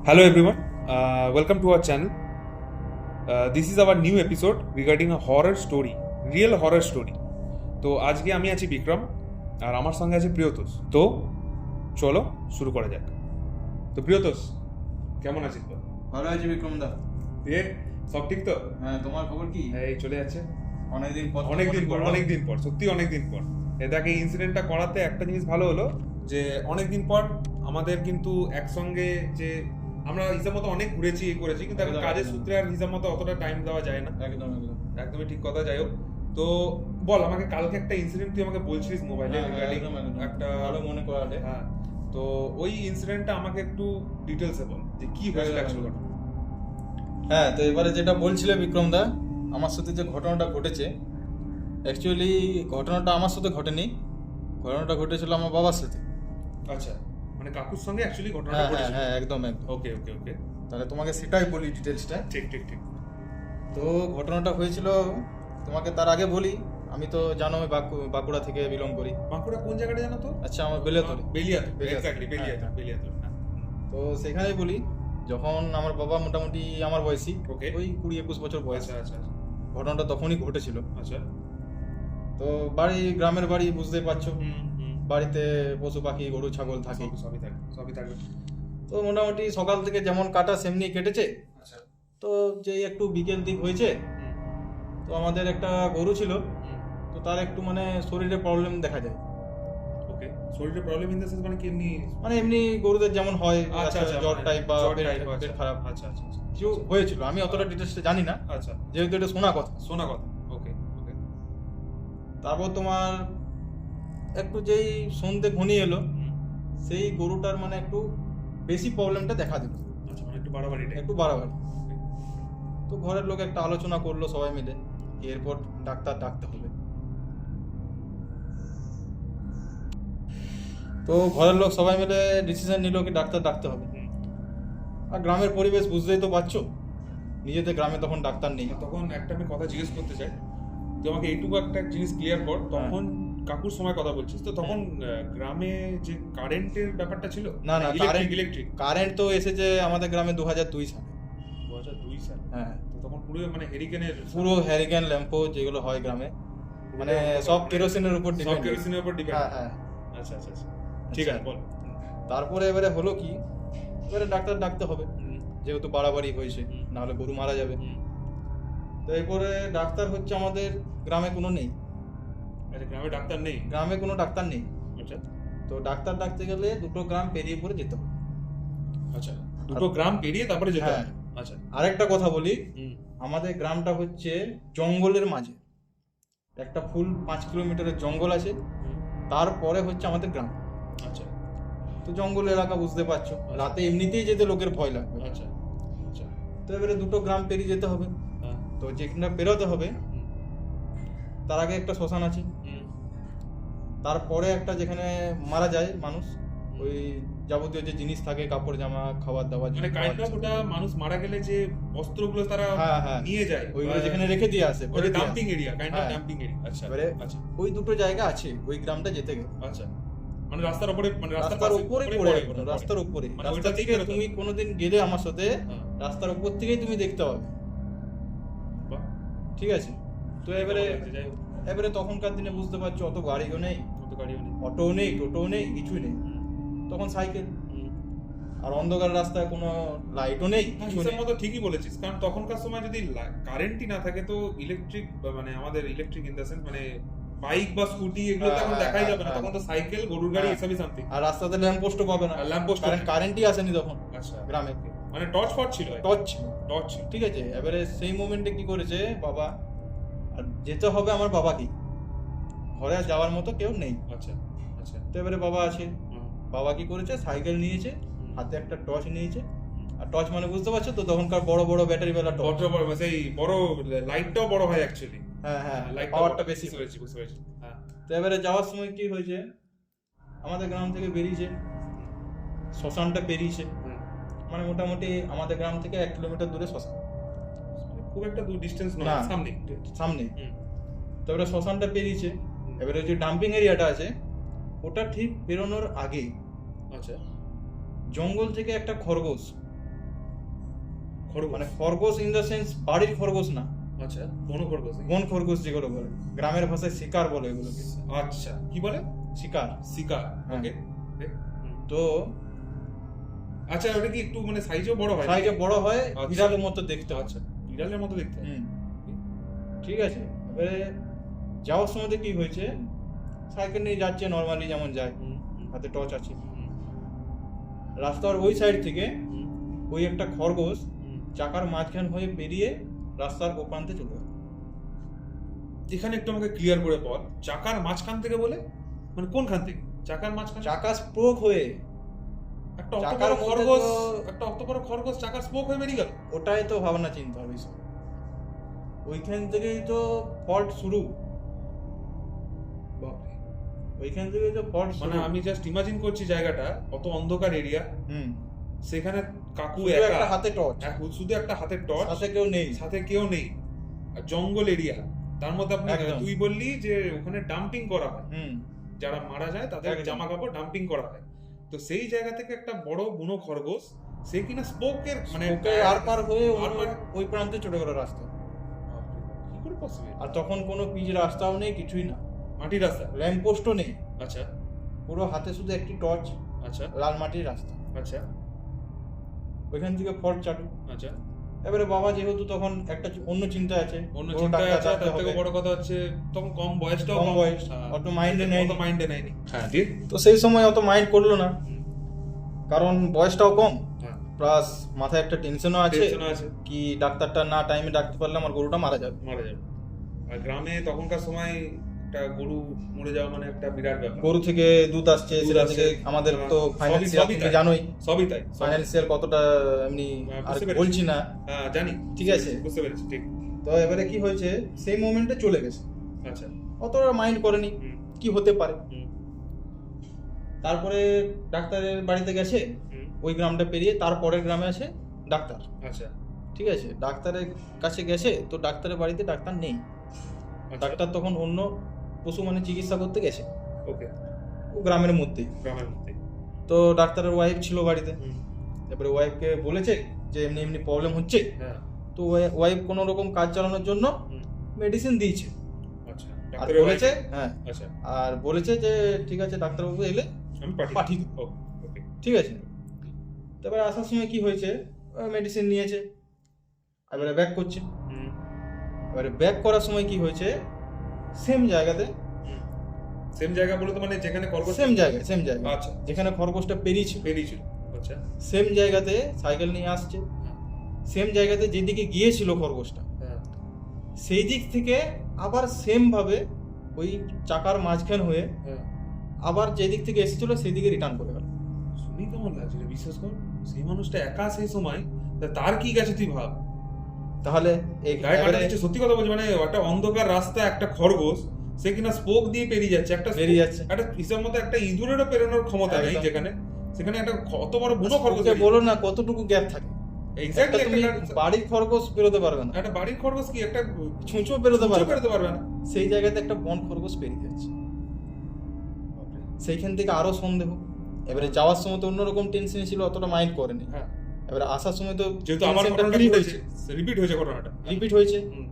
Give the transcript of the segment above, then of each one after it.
Hello everyone, welcome to our channel. This is our new episode regarding a horror story, real horror story. তো আজকে আমি আছি বিক্রম আর আমার সঙ্গে আছে প্রিয়তোষ। তো চলো শুরু করা যাক। তো প্রিয়তোষ কেমন আছিস তো? ভালো আছি বিক্রম দা। এ সব ঠিক তো? হ্যাঁ, তোমার খবর কি? এই চলে যাচ্ছে অনেকদিন পর সত্যি অনেকদিন পর এটাকে ইনসিডেন্টটা করাতে একটা জিনিস ভালো হলো যে অনেকদিন পর আমাদের কিন্তু একসঙ্গে যে আমরা হিসাব মতো অনেক ঘুরেছি করেছি, কিন্তু এখন কাজের সূত্রে আর হিসাব মতো অতটা টাইম দেওয়া যায় না। একদমই ঠিক কথা। যাই হোক, তো বল আমাকে কালকে একটা ইনসিডেন্ট তুই আমাকে বলছিস মোবাইলে একটা ভালো মনে করালে। হ্যাঁ, তো ওই ইনসিডেন্টটা আমাকে একটু ডিটেলসে বল যে কি হয়েছিল অ্যাকচুয়ালি। হ্যাঁ, তো এবারে যেটা বলছিলে বিক্রম দা, আমার সাথে যে ঘটনাটা ঘটেছে, অ্যাকচুয়ালি ঘটনাটা আমার সাথে ঘটেনি, ঘটনাটা ঘটেছিল আমার বাবার সাথে। আচ্ছা, মানে কাকুর সঙ্গে অ্যাকচুয়ালি ঘটনাটা হ্যাঁ ঘটেছে। হ্যাঁ, একদম। ওকে ওকে ওকে, তাহলে তোমাকে সেটাই বলি ডিটেলসটা। ঠিক ঠিক ঠিক। তো ঘটনাটা হয়েছিল, তোমাকে তার আগে বলি, আমি তো জানো আমি বাঁকুড়া থেকে বিলং করি। বাঁকুড়া কোন জায়গাটা জানো তো? আচ্ছা, আমার বেলেতরে। এক্স্যাক্টলি বেলিয়াতল। তো সেখানেই বলি, যখন আমার বাবা মোটামুটি আমার বয়সী, ওকে, ওই 20-21 বছর বয়স। আচ্ছা, ঘটনাটা তখনই ঘটেছিল। আচ্ছা। তো গ্রামের বাড়ি বুঝতেই পারছো, বাড়িতে পশু পাখি গরু ছাগল থাকে, সবই থাকবে। তো মোটামুটি সকাল থেকে যেমন কাটা সেমনি কেটেছে। আচ্ছা। তো যেই একটু বিকেল দিক হয়েছে, তো আমাদের একটা গরু ছিল, তো তার একটু মানে শরীরে প্রবলেম দেখা যায়। ওকে, শরীরে প্রবলেম ইন দ্য সেন্স মানে কি এমনি? মানে এমনি গরুদের যেমন হয়, আচ্ছা, জ্বর টাইপ বা পেট খারাপ কিছু হয়েছিল। আমি অতটা ডিটেলসে জানি না, আচ্ছা, যেহেতু এটা শোনা কথা। ওকে ওকে। তারপর তোমার একটু যেই সন্ধে ঘনিয়ে এলো, সেই গরুটার মানে একটু বেশি প্রবলেমটা দেখা দিল। আচ্ছা, মানে একটু বাড়াবাড়ি। তো ঘরের লোক একটা আলোচনা করলো সবাই মিলে, এরপর ডাক্তার ডাকতে হবে। তো ঘরের লোক সবাই মিলে ডিসিশন নিল কি ডাক্তার ডাকতে হবে। আর গ্রামের পরিবেশ বুঝতেই তো পারছো, নিজেদের গ্রামে তখন ডাক্তার নেই। তখন একটা আমি কথা জিজ্ঞেস করতে চাই, তুই আমাকে এইটুকু একটা জিনিস ক্লিয়ার কর। তখন কাকুর সময় কথা বলছিস তো, তখন গ্রামে যে কারেন্টের ব্যাপারটা ছিল? না, ইলেকট্রিক কারেন্ট তো এসেছে আমাদের গ্রামে 2002 সালে। 2002 সাল? হ্যাঁ, তো তখন পুরো মানে পুরো হ্যারিকেন ল্যাম্পো যেগুলো হয় গ্রামে, মানে সব কেরোসিনের উপর ডিপেন্ড। হ্যাঁ, আচ্ছা, ঠিক আছে, বল। তারপরে এবারে হলো কি, এবারে ডাক্তার ডাকতে হবে, যেহেতু বাড়াবাড়ি হয়েছে, নাহলে গরু মারা যাবে। তো এরপরে ডাক্তার হচ্ছে আমাদের গ্রামে কোনো নেই। আচ্ছা, গ্রামে কোনো ডাক্তার নেই। আচ্ছা, তো ডাক্তার ডাকতে গেলে দুটো গ্রাম পেরিয়ে পরে যেতে হবে। আচ্ছা, দুটো গ্রাম পেরিয়ে তারপরে যেতে হবে। আচ্ছা, আরেকটা কথা বলি, আমাদের গ্রামটা হচ্ছে জঙ্গলের মাঝে, একটা ফুল 5 কিলোমিটারের জঙ্গল আছে, তারপরে হচ্ছে আমাদের গ্রাম। আচ্ছা, তো জঙ্গল এলাকা বুঝতে পারছো, রাতে এমনিতেই যেতে লোকের ভয় লাগবে। আচ্ছা, তো এবারে দুটো গ্রাম পেরিয়ে যেতে হবে। তো যেখানে বেরোতে হবে তার আগে একটা শ্মশান আছে, তারপরে একটা যেখানে মারা যায় মানুষ, ওই যাবতীয় যে জিনিস থাকে, কাপড় জামা খাবার দাবার, মানে কাইন্ড অফ ওটা মানুষ মারা গেলে যে বস্ত্রগুলো তারা নিয়ে যায়, ওইগুলো যেখানে রেখে দিয়ে আসে, ওই dumping area, kind of dumping area. আচ্ছা, আচ্ছা, ওই দুটো জায়গা আছে ওই গ্রামটা যেতে গেলে। আচ্ছা, মানে রাস্তার উপরে, মানে রাস্তার উপরে রাস্তার উপরে রাস্তা থেকে তুমি কোনোদিন গেলে আমার সাথে, রাস্তার উপর থেকেই তুমি দেখতে পাবে। ঠিক আছে। তো এবারে তখনকার দিনে বুঝতে পারছো অত গাড়িও নেই, অটোও নেই, টোটোও নেই, কিছুই নেই, তখন সাইকেল। আর অন্ধকার রাস্তায় কোনো লাইটও নেই, কিছু নেই। মতো ঠিকই বলেছিস, কারণ তখনকার সময় যদি কারেন্টই না থাকে তো ইলেকট্রিক, মানে আমাদের ইলেকট্রিক ইন দ্য সেন্স মানে বাইক বা স্কুটি এগুলো তো এখন দেখাই যাবে না, তখন তো সাইকেল, গরুর গাড়ি এসবই সামথিং। আর রাস্তাতে ল্যাম্প পোস্টও পাবে না, কারেন্টই আসেনি তখন। আচ্ছা, গ্রামে মানে টর্চ ছিল। ঠিক আছে। এবারে সেই মোমেন্টে কি করেছে বাবা, আর যেতে হবে আমার বাবাকে, ঘরে আর যাওয়ার মতো কেউ নেই। আচ্ছা, তো এবারে বাবা আছে, বাবা কি করেছে, সাইকেল নিয়েছে, হাতে একটা টর্চ নিয়েছে। আর টর্চ মানে বুঝতে পারছো তো, তখনকার বড় বড় ব্যাটারি वाला টর্চ, সেই বড় লাইটটাও বড় হয় অ্যাকচুয়ালি। হ্যাঁ, পাওয়ারটা বেশি। বুঝতে পেরেছি। হ্যাঁ, তো এবারে যাওয়ার সময় কি হয়েছে, আমাদের গ্রাম থেকে বেরিয়েছে, শ্মশানটা পেরিয়েছে, মানে মোটামুটি আমাদের গ্রাম থেকে 1 কিলোমিটার দূরে শ্মশান, খুব একটা দূর ডিসটেন্স নয়, সামনে। তো এবারে শ্মশানটা পেরিয়েছে, এবারে যে ডাম্পিং এরিয়াটা আছে ওটা ঠিক বেরোনোর আগে, আচ্ছা, জঙ্গল থেকে একটা খরগোশ খরগোশ মানে খরগোশ ইন দ্য সেন্স বাড়ির খরগোশ না, আচ্ছা বন খরগোশ বন খরগোশ যেগুলো বলে, গ্রামের ভাষায় শিকার বলে এগুলোকে। আচ্ছা কি বলে? শিকার। শিকার। হ্যাঁ। ওকে। তো আচ্ছা ওটা কি একটু মানে সাইজও বড় হয়? সাইজে বড় হয়, আচ্ছা। বিড়ালের মতো দেখতে হয়। আচ্ছা বিড়ালের মতো দেখতে হয়। ঠিক আছে, এবারে যাওয়ার সময় কি হয়েছে, সাইকেল নিয়ে যাচ্ছে নর্মালি যেমন যায়, হাতে টর্চ আছে, রাস্তার ওই সাইড থেকে ওই একটা খরগোশ চাকার মাঝখান হয়ে পেরিয়ে রাস্তার ও প্রান্তে চলে গেল। এখানে একটু আমাকে ক্লিয়ার করে বল, চাকার মাঝখান থেকে বলে মানে কোনখান থেকে? চাকার মাঝখান? চাকা স্পোক হয়ে একটা অত চাকার বড় মধ্যে খরগোশ, তো- একটা অত বড় খরগোশ চাকার স্পোক হয়ে বেরিয়ে গেল? ওটাই তো ভাবনা চিন্তা হবে বিষয়। ওইখান থেকেই তো ফল্ট শুরু, বাপরে। ওইখান থেকেই তো ফল্ট মানে শুরু। আমি জাস্ট ইমাজিন করছি জায়গাটা, অত অন্ধকার এরিয়া, হুম, সেখানে কাকু শুধু একা, একটা হাতে টর্চ, শুধু একটা হাতের টর্চ, সাথে কেউ নেই। সাথে কেউ নেই, আর জঙ্গল এরিয়া। তার মধ্যে আপনি একদম। তুই বললি যে ওখানে ডাম্পিং করা হয়, হুম, যারা মারা যায় তাদের একদম। জামা কাপড় ডাম্পিং করা হয়। তো সেই জায়গা থেকে একটা বড় বুনো খরগোশ, সে কিনা স্পোকের মানে ওকে আর পার হয়ে আর পার- ওই প্রান্তে চলে গেল রাস্তা। কি করে পসিবল? আর তখন কোনো পিচ রাস্তাও নেই, কিছুই না, মাটির রাস্তা? ল্যাম্প পোস্টও নেই, আচ্ছা পুরো হাতে শুধু একটি টর্চ, আচ্ছা লাল মাটির রাস্তা। আচ্ছা ওইখান থেকে ফল্ট চালু। আচ্ছা। এবারে বাবা যেহেতু তখন একটা অন্য চিন্তা আছে, অন্য কোনো চিন্তা ডাক্তার আছে, তার দেখাতে থেকে হবে। বড় কথা হচ্ছে তখন কম বয়সটাও কম বয়স, অত মাইন্ডে নেয়নি। অত মাইন্ডে নেয়নি। হ্যাঁ দিয়ে তো সেই সময় অত মাইন্ড করলো না, হুম, কারণ বয়সটাও কম, হ্যাঁ প্লাস মাথায় একটা টেনশনও আছে টেনশন আছে, কি ডাক্তারটা না টাইমে ডাকতে পারলে আমার গরুটা মারা যাবে। মারা যাবে। আর গ্রামে তখনকার সময় একটা গরু মরে যাওয়া মানে একটা বিরাট ব্যাপার। গরু থেকে দুধ আসছে, দুধ সেটা আসছে, থেকে আমাদের হ্যাঁ, তো সবই ফাইন্যান্সিয়াল তুমি তাই। জানোই, সবই তাই, ফাইন্যান্সিয়াল কতটা এমনি হ্যাঁ, আর বুঝতে পেরেছি। বলছি না। হ্যাঁ জানি, ঠিক আছে। বুঝতে পেরেছি, ঠিক। তো এবারে কি হয়েছে, সেই মোমেন্টে চলে গেছে, আচ্ছা অতটা মাইন্ড করেনি হুম, কি হতে পারে। হুম, তারপরে ডাক্তারের বাড়িতে গেছে, হুম, ওই গ্রামটা পেরিয়ে তারপরের গ্রামে আছে ডাক্তার। আচ্ছা ঠিক আছে, ডাক্তারের কাছে গেছে, তো ডাক্তারের বাড়িতে ডাক্তার নেই, আচ্ছা, ডাক্তার তখন অন্য পশু মানে চিকিৎসা করতে গেছে ওকে, ও গ্রামের মধ্যেই। গ্রামের মধ্যে। তো ডাক্তারের ওয়াইফ ছিল বাড়িতে, হুম, এবারে ওয়াইফকে বলেছে যে এমনি এমনি প্রবলেম হচ্ছে। হ্যাঁ, তো ওয়াইফ কোনো রকম কাজ চালানোর জন্য হুম, মেডিসিন দিয়েছে, আচ্ছা। আর ডাক্তারের বলেছে বাড়িতে? হ্যাঁ, আচ্ছা, আর বলেছে যে ঠিক আছে ডাক্তারবাবু এলে আমি পাঠিয়ে দেবো। দেবো। ওকে, ঠিক আছে। তারপরে আসার সময় কি হয়েছে, মেডিসিন নিয়েছে, এবারে ব্যাক করছে। হুম, এবারে ব্যাক করার সময় কি হয়েছে, সেম জায়গাতে, হুম। সেম জায়গা বলতে মানে যেখানে খরগোশ? সেম জায়গা আচ্ছা, যেখানে খরগোশটা পেরিয়েছিল, বেরিয়েছিল। আচ্ছা, সেম জায়গাতে সাইকেল নিয়ে আসছে, হ্যাঁ, সেম জায়গাতে যেদিকে গিয়েছিল খরগোশটা, হ্যাঁ, সেই দিক থেকে আবার সেম ভাবে ওই চাকার মাঝখান হয়ে হ্যাঁ। আবার যে দিক থেকে এসেছিল সেই দিকে রিটার্ন করে গেল। শুনি কেমন লাগছে রে, বিশ্বাস কর। সেই মানুষটা একা সেই সময়, তা তার কি গেছে তুই ভাব। তাহলে এই গায়ে কাটা এবারে দিচ্ছে, সত্যি কথা বলছি, মানে একটা অন্ধকার রাস্তা, একটা খরগোশ, সে কিনা স্পোক দিয়ে পেরিয়ে যাচ্ছে। একটা বেরিয়ে যাচ্ছে। একটা হিসাব মতো একটা ইঁদুরেরও পেরোনোর ক্ষমতা নেই, একদম। যেখানে সেখানে একটা অত বড় বুনো খরগোশ। ওকে বলো না কতটুকু গ্যাপ থাকে, এক্স্যাক্টলি একটা তুমি বাড়ির খরগোশ বেরোতে পারবে না, একটা বাড়ির খরগোশ কি একটা ছুঁচো বেরোতে পারবে না। বেরোতে পারবে না। সেই জায়গাতে একটা বন খরগোশ পেরিয়ে যাচ্ছে, সেইখান থেকে আরো সন্দেহ। এবারে যাওয়ার সময় তো অন্যরকম টেনশনে ছিল, অতটা মাইন্ড করেনি। হ্যাঁ, এবারে আসার সময় তো যেহেতু আমার ঘটনাটা ঘটেছে, রিপিট হয়েছে ঘটনাটা। রিপিট হয়েছে, হুম,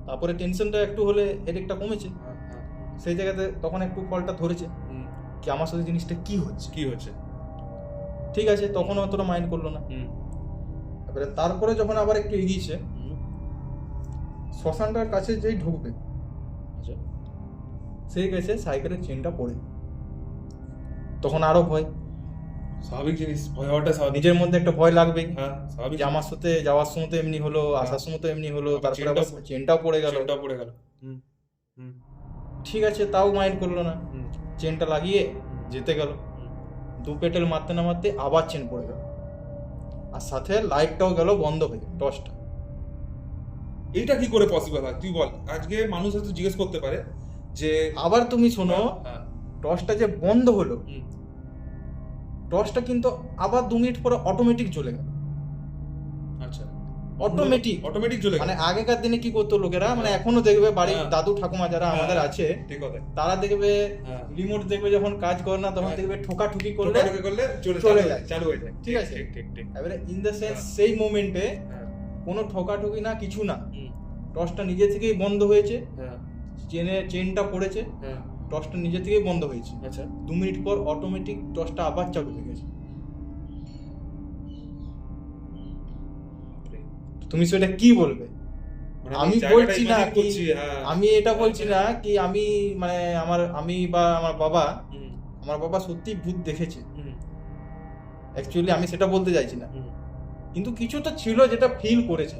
তারপরে টেনশনটা একটু হলে হেডেকটা কমেছে, হ্যাঁ, হ্যাঁ, সেই জায়গাতে তখন একটু ফলটা ধরেছে হুম। কি আমার সাথে জিনিসটা কি হচ্ছে। কি হচ্ছে? ঠিক আছে, তখন অতটা মাইন্ড করলো না। হুম, এবারে তারপরে যখন আবার একটু এগিয়েছে, হুম, শ্মশানটার কাছে যেই ঢুকবে, আচ্ছা, সেই গেছে সাইকেলের চেনটা পড়ে। তখন আরো ভয়, স্বাভাবিক জিনিস, ভয় হওয়াটা স্বাভাবিক। নিজের মধ্যে একটা ভয় লাগবে হ্যাঁ, স্বাভাবিক। যে আমার সাথে যাওয়ার সময় তো এমনি হলো, আসার সময় তো এমনি হলো, আবার তারপরে আবার চেনটাও পড়ে গেল। চেনটাও পড়ে গেল। হুম, হুম, ঠিক আছে, তাও মাইন্ড করলো না, হুম, চেনটা লাগিয়ে যেতে গেল। হুম। দু পেটেল মারতে না মারতে আবার চেন পড়ে গেল, আর সাথে লাইটটাও গেল বন্ধ হয়ে, টর্চটা। এইটা কি করে পসিবল হয় তুই বল। আজকে মানুষ হয়তো জিজ্ঞেস করতে পারে যে আবার তুমি শোনো, হ্যাঁ, টর্চটা যে বন্ধ হলো, হুম, টর্চটা কিন্তু আবার 2 মিনিট পরে অটোমেটিক জ্বলে গেল। আচ্ছা, অটোমেটিক অটোমেটিক চলে গেল। মানে আগেকার দিনে কি করতো লোকেরা, মানে এখনো দেখবে বাড়ির হ্যাঁ। দাদু ঠাকুমা যারা আমাদের আছে, ঠিক কথা। তারা দেখবে হ্যাঁ। রিমোট দেখবে যখন কাজ করে না, তখন হ্যাঁ। দেখবে ঠোকাঠুকি করলে টোকাটুকি করলে চলে চলে যায়। চালু হয়ে যায়। ঠিক আছে। ঠিক ঠিক ঠিক। এবারে ইন দ্য সেন্স হ্যাঁ। সেই মোমেন্টে হ্যাঁ, কোনো ঠকাঠকি না, কিছু না, টর্চটা নিজে থেকেই বন্ধ হয়েছে, হ্যাঁ চেনটা পড়েছে, হ্যাঁ টর্চটা নিজে থেকেই বন্ধ হয়েছে। আচ্ছা 2 মিনিট পর অটোমেটিক টর্চটা আবার চালু হয়ে গেছে। তুমি সেটা কি বলবে? মানে আমি জায়গাটা বলছি না imagine কি, করছি, হ্যাঁ। আমি এটা বলছি না কি আমি মানে আমি বা আমার বাবা সত্যি ভূত দেখেছে, অ্যাকচুয়ালি আমি সেটা বলতে চাইছি না, কিন্তু কিছু তো ছিল যেটা ফিল করেছে,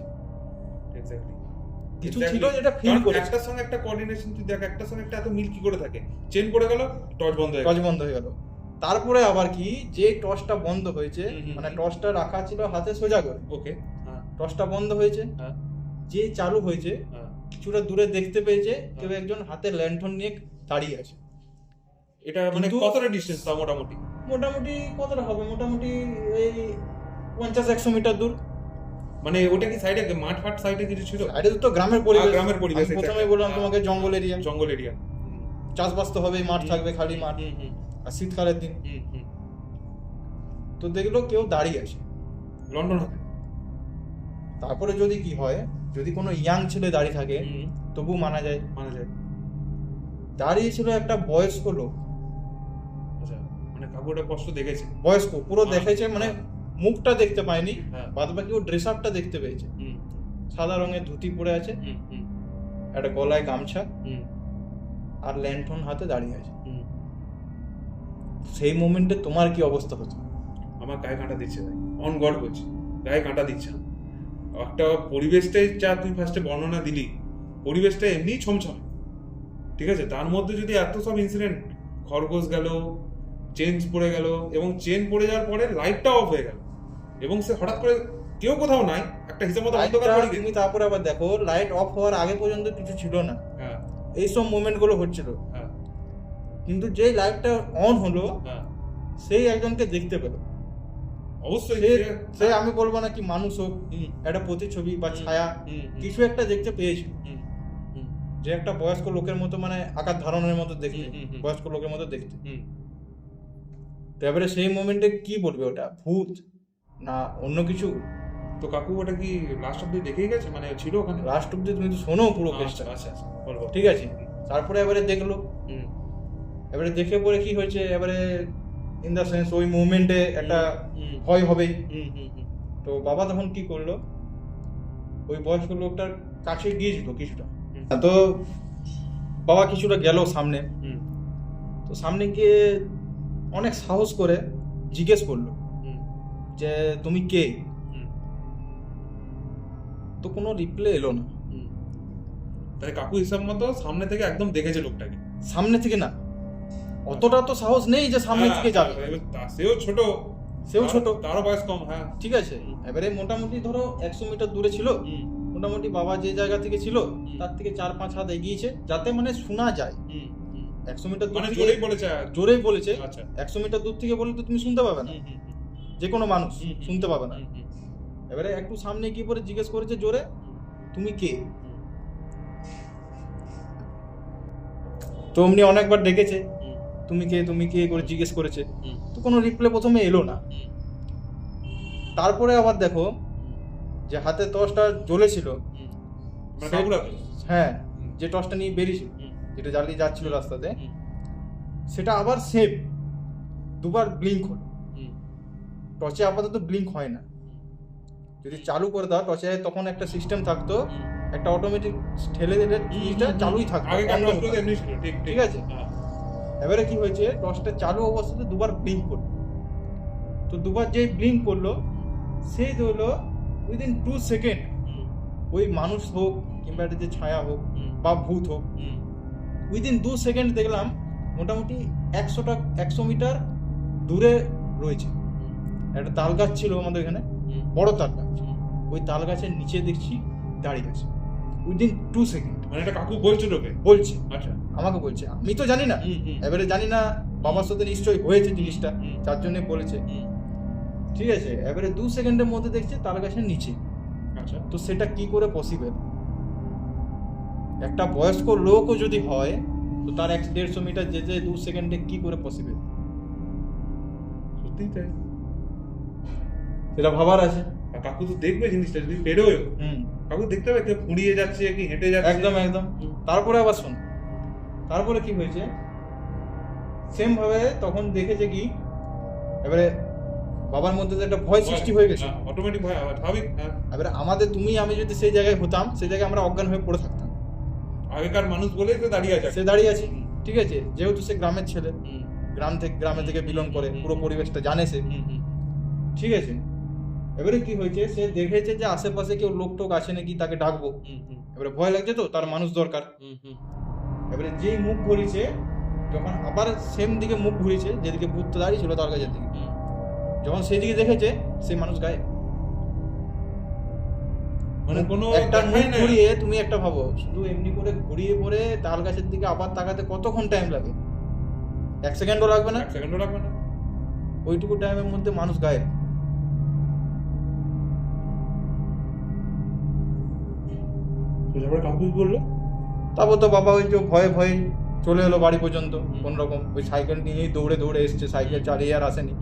কিছু ছিল যেটা ফিল করেছে। একটার সঙ্গে একটা কোঅর্ডিনেশন, তুই দেখ একটার সঙ্গে একটা এত মিল কি করে থাকে, চেন পড়ে গেল, টর্চ বন্ধ হয়ে গেল, টর্চ বন্ধ হয়ে গেল। তারপরে আবার কি, যে টর্চটা বন্ধ হয়েছে, হুম। মানে টর্চটা রাখা ছিল হাতে সোজা করে, ওকে, হ্যাঁ টর্চটা বন্ধ হয়েছে, হ্যাঁ যে চালু হয়েছে হ্যাঁ। কিছুটা দূরে দেখতে পেয়েছে কেউ একজন হাতে ল্যান্থন নিয়ে দাঁড়িয়ে আছে। এটা মানে কিন্তু- কতটা ডিসটেন্স তাও মোটামুটি? মোটামুটি কতটা হবে, মোটামুটি এই 50-100 মিটার দূর। মানে ওটা কি সাইডে মাঠ ফাট সাইডে কিছু ছিল? এটা তো গ্রামের পরিবেশ, গ্রামের পরিবেশ, আমি প্রথমে exactly. বললাম তোমাকে জঙ্গল এরিয়া, জঙ্গল এরিয়া। চাষবাস তো হবে, মাঠ থাকবে, খালি মাঠ, আর শীতকালের দিন। তো দেখলো কেউ দাঁড়িয়ে আছে লন্ডন হাতে। তারপরে যদি কি হয়, যদি কোনো ইয়াং ছেলে দাঁড়িয়ে থাকে তবু মানা যায়, মানা যায়। দাঁড়িয়ে ছিল একটা বয়স্ক লোক, আচ্ছা, মানে কাকু ওটা কষ্ট দেখেছে। বয়স্ক পুরো দেখেছে, মানে মুখটা দেখতে পায়নি, হ্যাঁ। বাদ বাকি ও ড্রেস আপটা দেখতে পেয়েছে। সাদা রঙের ধুতি পরে আছে, একটা গলায় গামছা, আর ল্যান্থন হাতে দাঁড়িয়ে আছে। সেই মোমেন্টে তোমার কি অবস্থা হতো? আমার গায়ে কাঁটা দিচ্ছে ভাই, অন গড বলছি, গায়ে কাঁটা দিচ্ছে। একটা পরিবেশটাই যা তুই ফার্স্টে বর্ণনা দিলি, পরিবেশটা এমনি ছমছম, ঠিক আছে, তার মধ্যে যদি এত সব ইনসিডেন্ট, খরগোশ গেল, চেন পড়ে গেল, এবং চেন পড়ে যাওয়ার পরে লাইটটা অফ হয়ে গেল, এবং সে হঠাৎ করে কেউ কোথাও নাই, একটা হিসাব মতো অন্ধকার লাইটটা পড়ে গেল। তুমি তারপরে আবার দেখো, লাইট অফ হওয়ার আগে পর্যন্ত কিছু ছিল না, হ্যাঁ এইসব মোমেন্ট গুলো হচ্ছিল, হ্যাঁ কিন্তু যেই লাইটটা অন হলো হ্যাঁ, সেই একজনকে দেখতে পেলো। অবশ্যই সে আমি বলবো না কি মানুষ হোক, একটা প্রতিছবি বা ছায়া কিছু একটা দেখতে পেয়েছিল, যে একটা বয়স্ক লোকের মতো, মানে আকার ধারণের মতো দেখতে, বয়স্ক লোকের মতো দেখতে। তারপরে সেই মোমেন্টে কি বলবে, ওটা ভূত না অন্য কিছু? তো কাকু ওটা কি লাস্ট অব্দি দেখেই গেছে, মানে ছিল ওখানে? লাস্ট অব্দি তুমি তো শোনো পুরো কেসটা, আচ্ছা আচ্ছা, বলবো। ঠিক আছে। তারপরে এবারে দেখলো, এবারে দেখে পরে কি হয়েছে, এবারে ইন দা সেন্স ওই মুভমেন্টে একটা ভয় হবেই। তো বাবা তখন কি করলো, ওই বয়স্ক লোকটার কাছে গিয়েছিল কিছুটা, তো বাবা কিছুটা গেল সামনে, তো সামনে গিয়ে অনেক সাহস করে জিজ্ঞেস করলো যে তুমি কে? তো কোনো রিপ্লাই এলো না। তাই কাকু হিসাব মতো সামনে থেকে একদম দেখেছে লোকটাকে? সামনে থেকে না, অতটা তো সাহস নেই যে সামনে থেকে যাবে, সেও ছোট, তারও বয়স কম। হ্যাঁ ঠিক আছে। এবারে মোটামুটি ধরো 100 মিটার দূরে ছিল, মোটামুটি বাবা যে জায়গা থেকে ছিল তার থেকে 4-5 হাত এগিয়েছে, যাতে মানে শোনা যায়। 100 মিটার দূর থেকে জোরেই বলেছে, 100 মিটার দূর থেকে বললে তো তুমি শুনতে পাবে না, যে কোনো মানুষ শুনতে পাবে না। এবারে একটু সামনে গিয়ে পরে জিজ্ঞেস করেছে জোরে, তুমি কে? তো অমনি অনেকবার ডেকেছে, তুমি কে তুমি কে করে জিজ্ঞেস করেছে, তো কোনো রিপ্লাই প্রথমে এলো না। তারপরে আবার দেখো যে হাতে টর্চটা জ্বলেছিল, হ্যাঁ, যে টর্চটা নিয়ে বেরিয়েছিল, যেটা জ্বালিয়ে যাচ্ছিল রাস্তাতে, সেটা আবার সেম দুবার ব্লিঙ্ক হলো। টর্চে আপাতত ব্লিঙ্ক হয় না, যদি চালু করে দাও টর্চে, তখন একটা সিস্টেম থাকতো, একটা অটোমেটিক ঠেলে দিলে জিনিসটা চালুই থাকতো, ঠিক আছে। এবারে কি হয়েছে, টর্চটা চালু অবস্থাতে দুবার ব্লিঙ্ক করলো, তো দুবার যেই ব্লিঙ্ক করলো, সেই হলো উইদিন 2 সেকেন্ড, ওই মানুষ হোক কিংবা একটা যে ছায়া হোক বা ভূত হোক, উইদিন 2 সেকেন্ড দেখলাম মোটামুটি 100 মিটার দূরে রয়েছে। একটা তাল গাছ ছিল আমাদের এখানে, বড় তাল গাছ, ওই তাল গাছের নিচে দেখছি দাঁড়িয়ে আছে উইদিন 2 সেকেন্ড। মানে এটা কাকু বলছিল, বলছে, আচ্ছা আমাকে বলছে, আমি তো জানি না, এবারে জানি না বাবার সাথে নিশ্চয়ই হয়েছে জিনিসটা, তার জন্য বলেছে, ঠিক আছে। এবারে 2 সেকেন্ডের মধ্যে দেখছে তাল গাছের নিচে। আচ্ছা, তো সেটা কি করে পসিবল? একটা বয়স্ক লোকও যদি হয়, তো তার 150 মিটার যেতে 2 সেকেন্ডে কি করে পসিবল? সত্যিই তাই। সেটা ভাবার আছে। কাকু তো দেখবে জিনিসটা, যদি বেরোয় কাকু দেখতে হবে কেউ ফুঁড়িয়ে যাচ্ছে কি হেঁটে যাচ্ছে। একদম একদম। তারপরে আবার শোন, তারপরে কি হয়েছে, সেম ভাবে তখন দেখেছে কি, এবারে বাবার মধ্যে তো একটা ভয় সৃষ্টি হয়ে গেছে, অটোমেটিক ভয়, স্বাভাবিক। এবারে আমাদের তুমি আমি যদি সেই জায়গায় হতাম, সেই জায়গায় আমরা অজ্ঞান হয়ে পড়ে থাকতাম। আগেকার মানুষ বলেই তো দাঁড়িয়ে আছে, সে দাঁড়িয়ে আছে, ঠিক আছে, যেহেতু সে গ্রামের ছেলে, গ্রামে থেকে বিলং করে, পুরো পরিবেশটা জানে সে, ঠিক আছে। এবারে কি হয়েছে, সে দেখেছে যে আশেপাশে কেউ লোক টোক আছে নাকি, তাকে ডাকবো, এবারে ভয় লাগছে তো, তার মানুষ দরকার। এবারে যেই মুখ ঘুরিয়েছে, যখন আবার সেম দিকে মুখ ঘুরিয়েছে যেদিকে ভূতটা দাঁড়িয়ে ছিল তার কাছে দিকে, যখন সেই দিকে দেখেছে সেই মানুষ গায়ে, মানে কোনো একটা মুখ ঘুরিয়ে, তুমি একটা ভাবো, শুধু এমনি করে ঘুরিয়ে পরে তাল গাছের দিকে আবার তাকাতে কতক্ষণ টাইম লাগে? 1 সেকেন্ডও লাগবে না, 1 সেকেন্ডও লাগবে না। ওইটুকু টাইমের মধ্যে মানুষ গায়ে। তারপরে কাকু কি করলো? তারপর তো বাবা ওই যে ভয়ে ভয়ে চলে এলো বাড়ি পর্যন্ত, কোন রকম ওই সাইকেল নিয়েই দৌড়ে দৌড়ে এসছে, সাইকেল চালিয়ে আর আসেনি,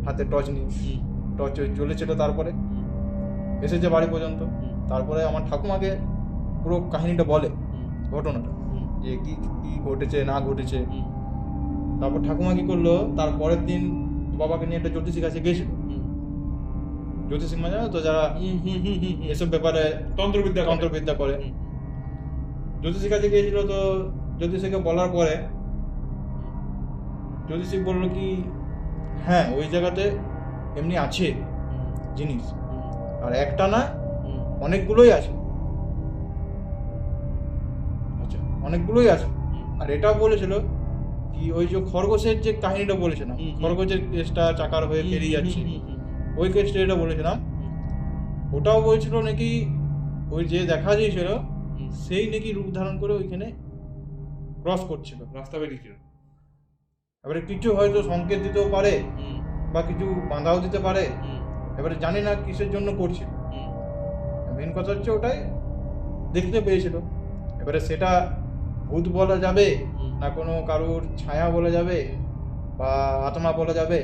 হাতে টর্চ নিয়ে, টর্চ চলেছিল, তারপরে এসেছে বাড়ি পর্যন্ত। তারপরে আমার ঠাকুমাকে পুরো কাহিনীটা বলে, ঘটনাটা যে কি কি ঘটেছে না ঘটেছে। তারপর ঠাকুমা কি করলো, তার পরের দিন বাবাকে নিয়ে একটা জ্যোতিষীর কাছে গেছিল। জ্যোতিষী মানে জানো তো, যারা এসব ব্যাপারে তন্ত্রবিদ্যা করে, জ্যোতিষীর কাছে গিয়েছিল। তো জ্যোতিষীকে বলার পরে জ্যোতিষী বললো কি, হ্যাঁ ওই জায়গাতে এমনি আছে জিনিস, আর একটা না অনেকগুলোই আছে, আচ্ছা অনেকগুলোই আছে। আর এটাও বলেছিল কি, ওই যে খরগোশের যে কাহিনীটা বলেছিলাম, খরগোশের কেসটা চাকার হয়ে বেরিয়ে যাচ্ছে, ওই কেসটা এটা বলেছিলাম, ওটাও বলছিল নাকি ওই যে দেখা দিয়েছিল সেই নাকি রূপ ধারণ করে ওইখানে ক্রস করছিল, রাস্তা বেরিয়েছিল। এবারে কিছু হয়তো সংকেত দিতেও পারে বা কিছু বাঁধাও দিতে পারে, এবারে জানি না কিসের জন্য করছিল। মেন কথা হচ্ছে ওটাই দেখতে পেয়েছিল। এবারে সেটা ভূত বলা যাবে না কোনো কারুর ছায়া বলা যাবে বা আত্মা বলা যাবে,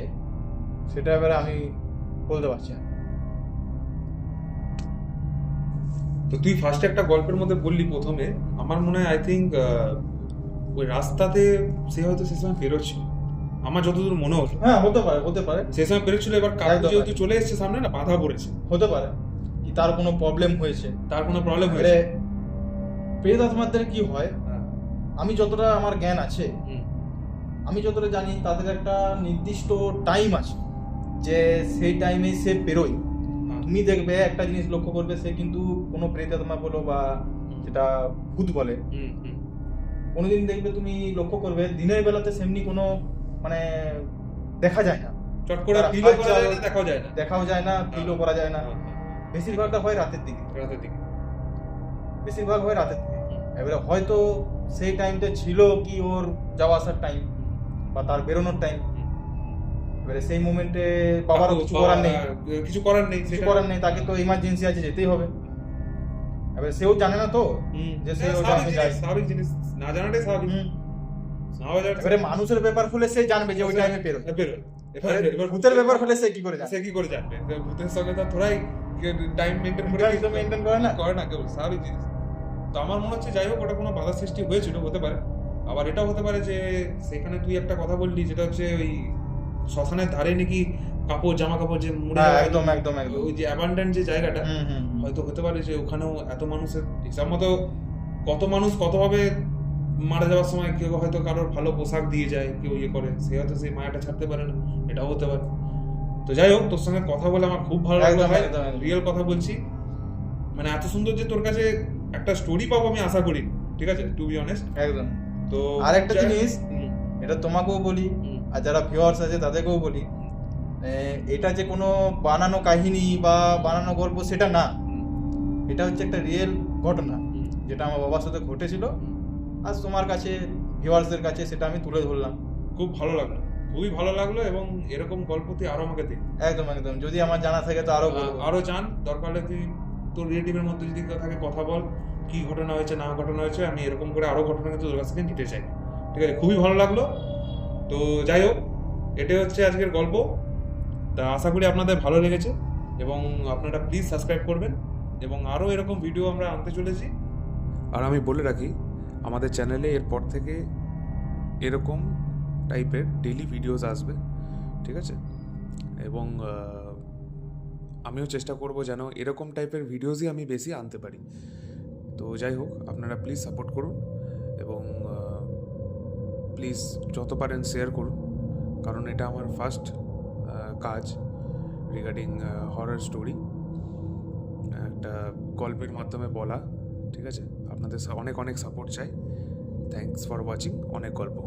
সেটা এবারে আমি বলতে পারছি না। তো তুই ফার্স্টে একটা গল্পের মধ্যে বললি প্রথমে, আমার মনে হয় আই থিঙ্ক ওই রাস্তাতে সে হয়তো সে সময় বেরোচ্ছিল, আমার যতদূর মনে হলো। হ্যাঁ হতে পারে সে সময় বেরোচ্ছিল, এবার কাকু যেহেতু চলে এসেছে সামনে না, বাধা পড়েছে, হতে পারে কি তার কোনো প্রবলেম হয়েছে, হয়েছে। প্রেত আত্মাদের কি হয়, আমি যতটা আমার জ্ঞান আছে, আমি যতটা জানি, তাদের একটা নির্দিষ্ট টাইম আছে যে সেই টাইমে সে বেরোয়। তুমি দেখবে একটা জিনিস লক্ষ্য করবে, সে কিন্তু কোনো প্রেত আত্মা বলো বা যেটা ভূত বলে, কোনোদিন দেখবে তুমি লক্ষ্য করবে দিনের বেলাতে সেমনি কোনো মানে দেখা যায় না, চট করে ফিলও করা যায় না, দেখাও যায় না, ফিলও করা যায় না। বেশিরভাগটা হয় রাতের দিকে, বেশিরভাগ হয় রাতের দিকে। এবারে হয়তো সেই টাইমটা ছিল কি ওর যাওয়া আসার টাইম বা তার বেরোনোর টাইম, এবারে সেই মোমেন্টে বাবারও কিছু করার নেই, তাকে তো ইমার্জেন্সি আছে, যেতেই হবে। এবারে সেও জানে না তো যে সে ওই টাইমে যায়, স্বাভাবিক জিনিস, না জানাটাই স্বাভাবিক। এবারে মানুষের ব্যাপার হলে সে জানবে যে ওই টাইমে বেরোয়, এবার ভূতের ব্যাপার হলে সে কি করে জানবে? ভূতের সঙ্গে তো থোড়াই টাইম মেইনটেইন করে না কেউ, স্বাভাবিক জিনিস। তো আমার মনে হচ্ছে যাই হোক ওটা কোনো বাধা সৃষ্টি হয়েছিল, হতে পারে। আবার এটাও হতে পারে যে সেখানে তুই একটা কথা বললি, যেটা হচ্ছে ওই শ্মশানের ধারে নাকি জামা কাপড় যে মুড়ে, একদম ওই যে অ্যাবান্ডেন্ট যে জায়গাটা, হয়তো হতে পারে যে ওখানেও এত মানুষের হিসাব মতো কত মানুষ কতভাবে মারা যাওয়ার সময় কেউ হয়তো কারোর ভালো পোশাক দিয়ে যায়, কেউ ইয়ে করে, সে হয়তো সেই মায়াটা ছাড়তে পারে না, এটাও হতে পারে। তো যাই হোক, তোর সঙ্গে কথা বলে আমার খুব ভালো লাগলো, রিয়েল কথা বলছি, মানে এত সুন্দর যে তোর কাছে একটা স্টোরি পাবো আমি আশা করি, ঠিক আছে, টু বি অনেস্ট। একদম। তো আরেকটা জিনিস, এটা তোমাকেও বলি আর যারা ভিউয়ার্স আছে তাদেরকেও বলি, এটা যে কোনো বানানো কাহিনী বা বানানো গল্প সেটা না, এটা হচ্ছে একটা রিয়েল ঘটনা যেটা আমার বাবার সাথে ঘটেছিল, আর তোমার কাছে ভিউয়ার্সদের কাছে সেটা আমি তুলে ধরলাম। খুব ভালো লাগলো, খুবই ভালো লাগলো, এবং এরকম গল্প তুই আরো আমাকে দে। একদম, যদি আমার জানা থাকে তো আরো জান, দরকার হলে তুই তোর রিলেটিভের মধ্যে যদি কেউ থাকে কথা বল, কি ঘটনা হয়েছে না ঘটনা হয়েছে, আমি এরকম করে আরো ঘটনা কিন্তু তোর কাছ থেকে নিতে চাই, ঠিক আছে? খুবই ভালো লাগলো। তো যাই হোক, এটাই হচ্ছে আজকের গল্প, তা আশা করি আপনাদের ভালো লেগেছে। এবং আপনারা প্লিজ সাবস্ক্রাইব করবেন, এবং আরও এরকম ভিডিও আমরা আনতে চলেছি। আর আমি বলে রাখি, আমাদের চ্যানেলে এরপর থেকে এরকম টাইপের ডেইলি ভিডিওস আসবে, ঠিক আছে? এবং আমিও চেষ্টা করব যেন এরকম টাইপের ভিডিওসই আমি বেশি আনতে পারি। তো যাই হোক, আপনারা প্লিজ সাপোর্ট করুন এবং প্লিজ যত পারেন শেয়ার করুন, কারণ এটা আমার ফার্স্ট কাজ রিগার্ডিং হরর স্টোরি, একটা গল্পের মাধ্যমে বলা, ঠিক আছে? আপনাদের অনেক অনেক সাপোর্ট চাই। থ্যাঙ্কস ফর ওয়াচিং অনেক গল্প।